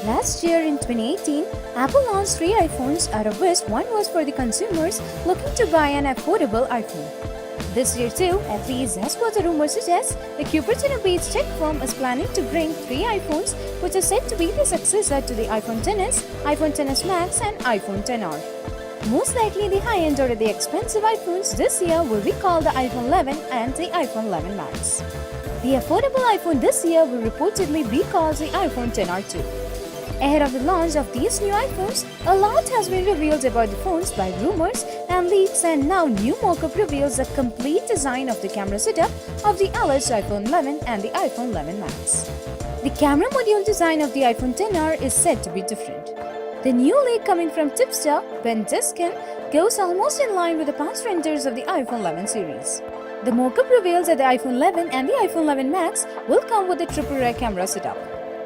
Last year in 2018, Apple launched three iPhones, out of which one was for the consumers looking to buy an affordable iPhone. This year too, at least that's what the rumor suggests, the Cupertino-based tech firm is planning to bring three iPhones which are said to be the successor to the iPhone XS, iPhone XS Max and iPhone XR. Most likely the high-end or the expensive iPhones this year will be called the iPhone 11 and the iPhone 11 Max. The affordable iPhone this year will reportedly be called the iPhone XR 2. Ahead of the launch of these new iPhones, a lot has been revealed about the phones by rumors and leaks, and now new mockup reveals the complete design of the camera setup of the alleged iPhone 11 and the iPhone 11 Max. The camera module design of the iPhone XR is said to be different. The new leak coming from tipster Ben Diskin goes almost in line with the past renders of the iPhone 11 series. The mockup reveals that the iPhone 11 and the iPhone 11 Max will come with a triple rear camera setup.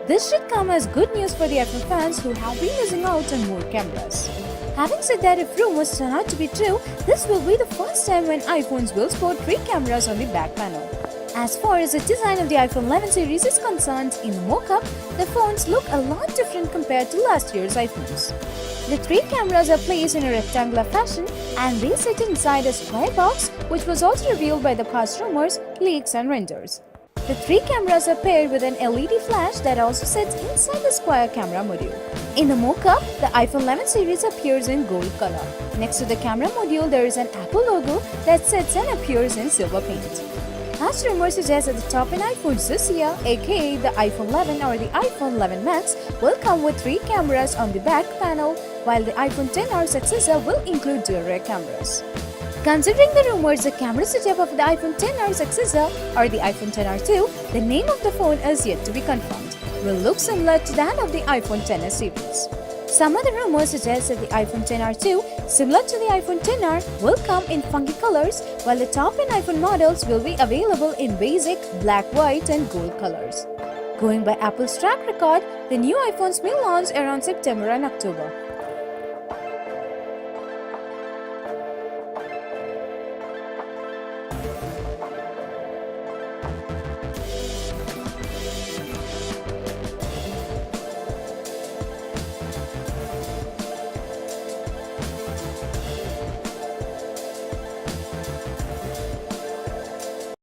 This should come as good news for the iPhone fans who have been missing out on more cameras. Having said that, if rumors turn out to be true, this will be the first time when iPhones will sport three cameras on the back panel. As far as the design of the iPhone 11 series is concerned, in the mock-up, the phones look a lot different compared to last year's iPhones. The three cameras are placed in a rectangular fashion and they sit inside a square box, which was also revealed by the past rumors, leaks and renders. The three cameras are paired with an LED flash that also sits inside the square camera module. In the mock-up, the iPhone 11 series appears in gold color. Next to the camera module, there is an Apple logo that sits and appears in silver paint. Past rumors suggest that the top-end iPhones this year, aka the iPhone 11 or the iPhone 11 Max, will come with three cameras on the back panel, while the iPhone XR successor will include dual rear cameras. Considering the rumors, the camera setup of the iPhone XR successor or the iPhone XR 2, the name of the phone is yet to be confirmed, will look similar to that of the iPhone XS series. Some other rumors suggest that the iPhone XR 2, similar to the iPhone XR, will come in funky colors, while the top-end iPhone models will be available in basic, black, white and gold colors. Going by Apple's track record, the new iPhones may launch around September and October.